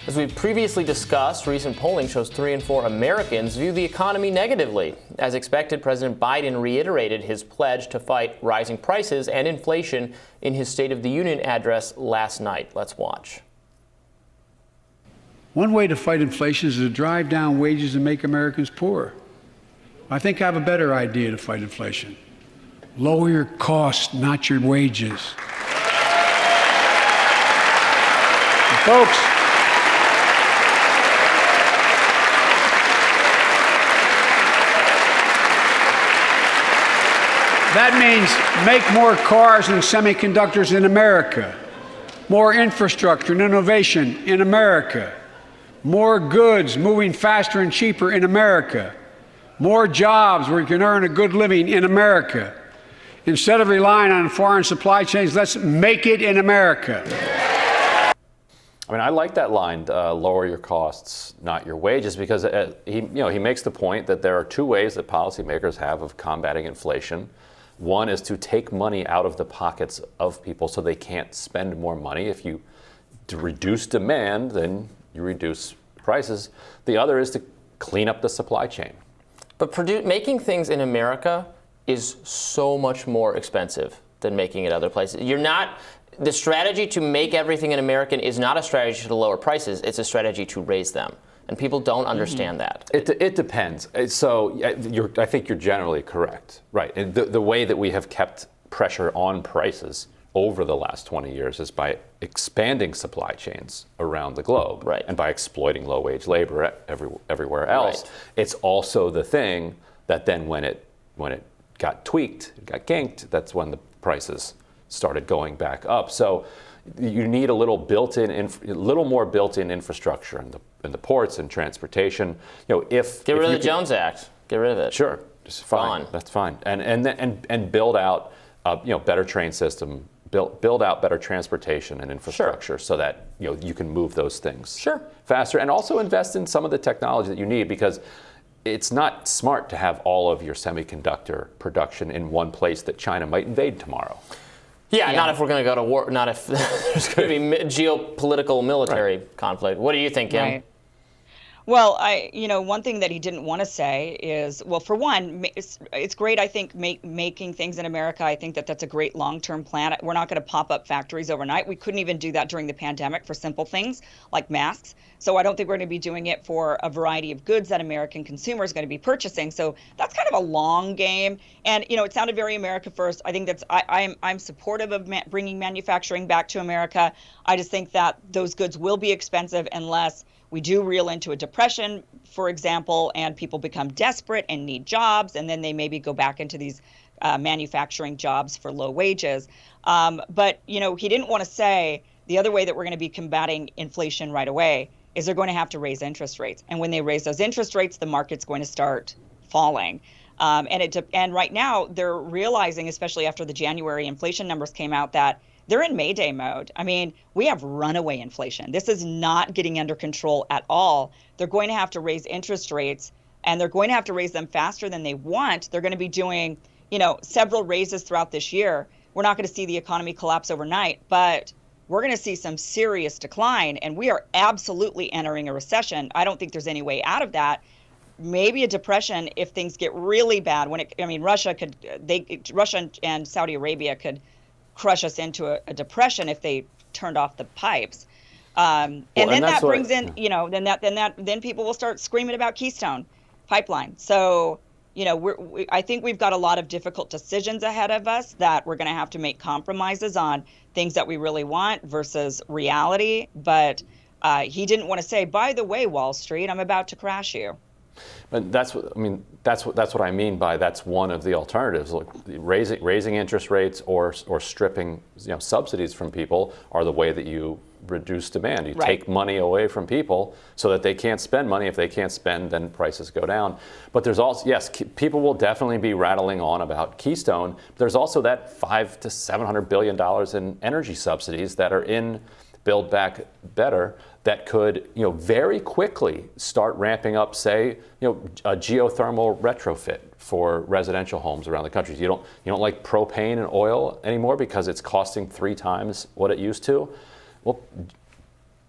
As we previously discussed, recent polling shows 3 in 4 Americans view the economy negatively. As expected, President Biden reiterated his pledge to fight rising prices and inflation in his State of the Union address last night. Let's watch. One way to fight inflation is to drive down wages and make Americans poorer. I think I have a better idea to fight inflation. Lower your costs, not your wages. And folks, that means make more cars and semiconductors in America, more infrastructure and innovation in America, more goods moving faster and cheaper in America, more jobs where you can earn a good living in America. Instead of relying on foreign supply chains, let's make it in America. I mean, I like that line, lower your costs, not your wages, because he makes the point that there are two ways that policymakers have of combating inflation. One is to take money out of the pockets of people so they can't spend more money. If you reduce demand, then you reduce prices. The other is to clean up the supply chain. But making things in America is so much more expensive than making it other places. The strategy to make everything in American is not a strategy to lower prices, it's a strategy to raise them. And people don't understand that. It depends. So I think you're generally correct. Right. And the way that we have kept pressure on prices over the last 20 years is by expanding supply chains around the globe. Right. And by exploiting low-wage labor everywhere else. Right. It's also the thing that then when it got tweaked, it got ganked, that's when the prices started going back up. So you need a little more built-in infrastructure in the ports and transportation. Get rid of the Jones Act. Get rid of it. Sure, just fine. That's fine. And build out better train system, build out better transportation and infrastructure so that you can move those things faster, and also invest in some of the technology that you need, because it's not smart to have all of your semiconductor production in one place that China might invade tomorrow. Yeah, not if we're going to go to war, not if there's going to be geopolitical military conflict. What do you think, Kim? Right. Well, one thing that he didn't want to say is, well, for one, it's great, I think, making things in America. I think that's a great long-term plan. We're not going to pop up factories overnight. We couldn't even do that during the pandemic for simple things like masks. So I don't think we're going to be doing it for a variety of goods that American consumers are going to be purchasing. So that's kind of a long game. And, it sounded very America first. I think I'm supportive of bringing manufacturing back to America. I just think that those goods will be expensive unless we do reel into a depression, for example, and people become desperate and need jobs, and then they maybe go back into these manufacturing jobs for low wages. But he didn't want to say the other way that we're going to be combating inflation right away is they're going to have to raise interest rates. And when they raise those interest rates, the market's going to start falling. And right now, they're realizing, especially after the January inflation numbers came out, that they're in Mayday mode. I mean, we have runaway inflation. This is not getting under control at all. They're going to have to raise interest rates, and they're going to have to raise them faster than they want. They're going to be doing, several raises throughout this year. We're not going to see the economy collapse overnight, but we're going to see some serious decline, and we are absolutely entering a recession. I don't think there's any way out of that. Maybe a depression if things get really bad. Russia and Saudi Arabia could crush us into a depression if they turned off the pipes. Then that brings in, then people will start screaming about Keystone Pipeline. So, I think we've got a lot of difficult decisions ahead of us that we're going to have to make compromises on things that we really want versus reality. But he didn't want to say, by the way, Wall Street, I'm about to crash you. But that's what I mean by that's one of the alternatives. Like raising interest rates or stripping subsidies from people are the way that you reduce demand. You take money away from people so that they can't spend money. If they can't spend, then prices go down. But there's also, yes, people will definitely be rattling on about Keystone. There's also that $500 to $700 billion in energy subsidies that are in Build Back Better that could, very quickly start ramping up, say, a geothermal retrofit for residential homes around the country. You don't like propane and oil anymore because it's costing 3 times what it used to. Well,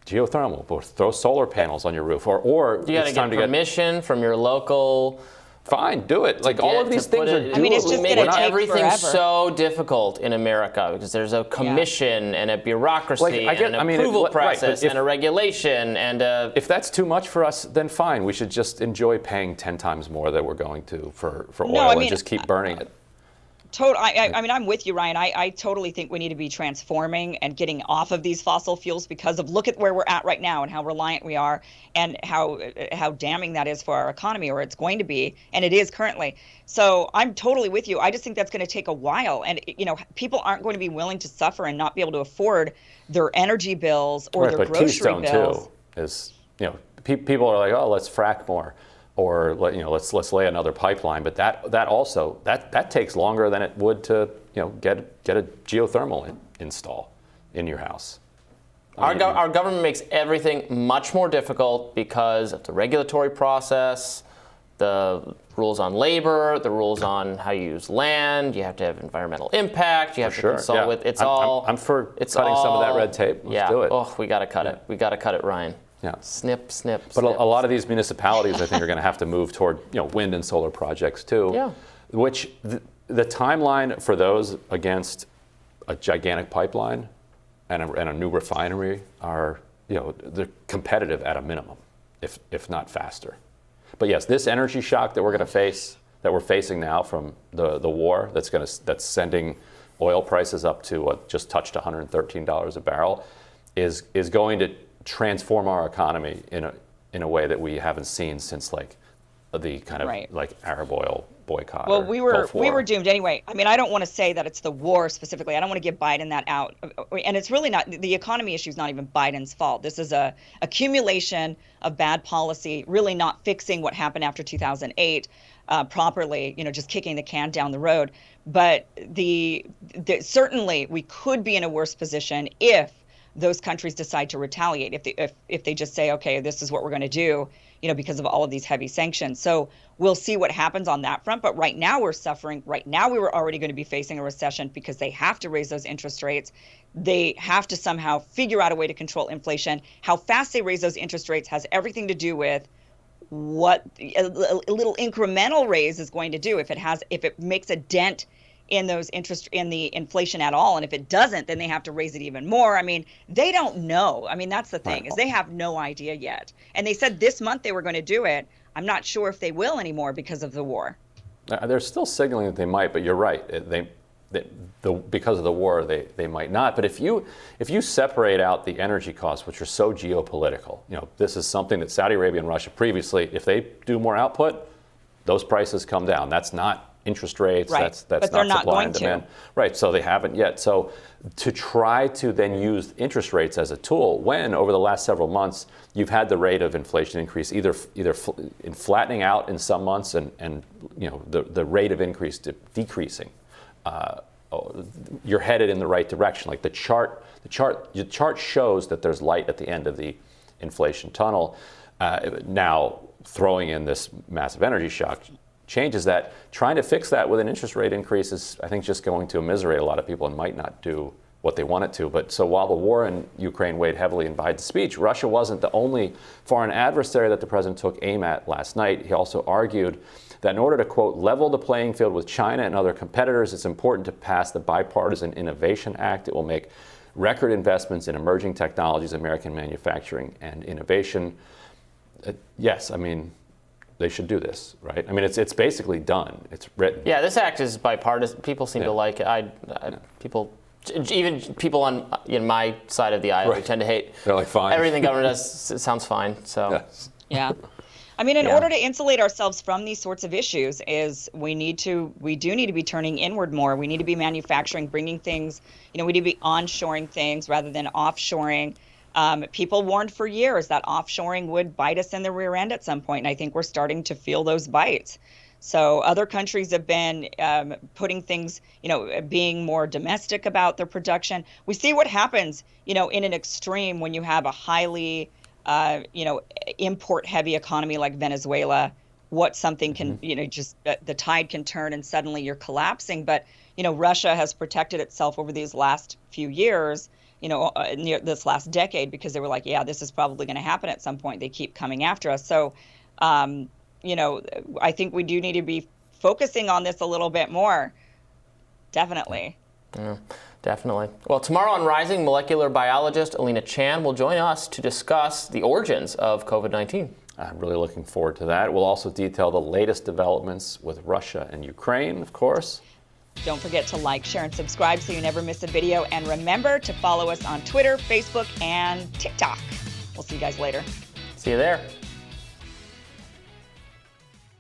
geothermal, or throw solar panels on your roof, or you got to get permission from your local. Fine, do it. Like all of these things are doable. I mean, it's just going to take everything forever. so difficult in America because there's a commission and a bureaucry and an approval process and a regulation and a. If that's too much for us, then fine. We should just enjoy paying 10 times more than we're going to for oil and just keep burning it. I mean, I'm with you, Ryan. I totally think we need to be transforming and getting off of these fossil fuels because of look at where we're at right now and how reliant we are and how damning that is for our economy, or it's going to be, and it is currently. So I'm totally with you. I just think that's going to take a while, and people aren't going to be willing to suffer and not be able to afford their energy bills or their grocery Keystone bills. Too is people are like, oh, let's frack more. Or let's lay another pipeline, but that also takes longer than it would to get a geothermal install in your house. Our government makes everything much more difficult because of the regulatory process, the rules on labor, the rules on how you use land. You have to have environmental impact. You have to consult with. I'm for cutting some of that red tape. Let's do it. Oh, we got to cut it. We got to cut it, Ryan. Yeah. Snip. But a lot of these municipalities, I think, are going to have to move toward wind and solar projects too. Yeah. Which the timeline for those against a gigantic pipeline and a new refinery are they're competitive at a minimum, if not faster. But yes, this energy shock that we're facing now from the war that's sending oil prices up to what just touched $113 a barrel is going to transform our economy in a way that we haven't seen since like the kind of like Arab oil boycott. Well, we were doomed anyway. I mean, I don't want to say that it's the war specifically. I don't want to give Biden that out. And it's really not, the economy issue is not even Biden's fault. This is a accumulation of bad policy, really not fixing what happened after 2008 properly, just kicking the can down the road. But certainly we could be in a worse position if those countries decide to retaliate, if they just say, okay, this is what we're going to do, because of all of these heavy sanctions. So we'll see what happens on that front. But right now we're suffering. Right now we were already going to be facing a recession because they have to raise those interest rates. They have to somehow figure out a way to control inflation. How fast they raise those interest rates has everything to do with what a little incremental raise is going to do. If it makes a dent in the inflation at all. And if it doesn't, then they have to raise it even more. I mean, they don't know. I mean, that's the thing, is they have no idea yet. And they said this month they were going to do it. I'm not sure if they will anymore because of the war. They're still signaling that they might, but you're right. Because of the war, they might not. But if you separate out the energy costs, which are so geopolitical, this is something that Saudi Arabia and Russia previously, if they do more output, those prices come down. That's not interest rates, right. that's not supply and demand. Right, so they haven't yet. So to try to then use interest rates as a tool when over the last several months you've had the rate of inflation increase either in flattening out in some months and the rate of increase decreasing. You're headed in the right direction. Like the chart shows that there's light at the end of the inflation tunnel. Now throwing in this massive energy shock changes that. Trying to fix that with an interest rate increase is, I think, just going to immiserate a lot of people and might not do what they want it to. But so while the war in Ukraine weighed heavily in Biden's speech, Russia wasn't the only foreign adversary that the president took aim at last night. He also argued that in order to, quote, level the playing field with China and other competitors, it's important to pass the Bipartisan Innovation Act. It will make record investments in emerging technologies, American manufacturing, and innovation. Yes, I mean, they should do this, right? I mean, it's basically done. It's written. Yeah, this act is bipartisan. People seem to like it. Even people on my side of the aisle who tend to hate. They're like, fine. Everything government does sounds fine. So. Yes. Yeah. I mean, in order to insulate ourselves from these sorts of issues, we do need to be turning inward more. We need to be manufacturing, bringing things. We need to be onshoring things rather than offshoring. People warned for years that offshoring would bite us in the rear end at some point, and I think we're starting to feel those bites. So other countries have been putting things, being more domestic about their production. We see what happens, in an extreme when you have a highly, import-heavy economy like Venezuela. What something can, just the tide can turn and suddenly you're collapsing. But Russia has protected itself over these last few years. near this last decade, because they were like, yeah, this is probably going to happen at some point. They keep coming after us. So, I think we do need to be focusing on this a little bit more. Definitely. Yeah, definitely. Well, tomorrow on Rising, molecular biologist Alina Chan will join us to discuss the origins of COVID-19. I'm really looking forward to that. We'll also detail the latest developments with Russia and Ukraine, of course. Don't forget to like, share, and subscribe so you never miss a video. And remember to follow us on Twitter, Facebook, and TikTok. We'll see you guys later. See you there.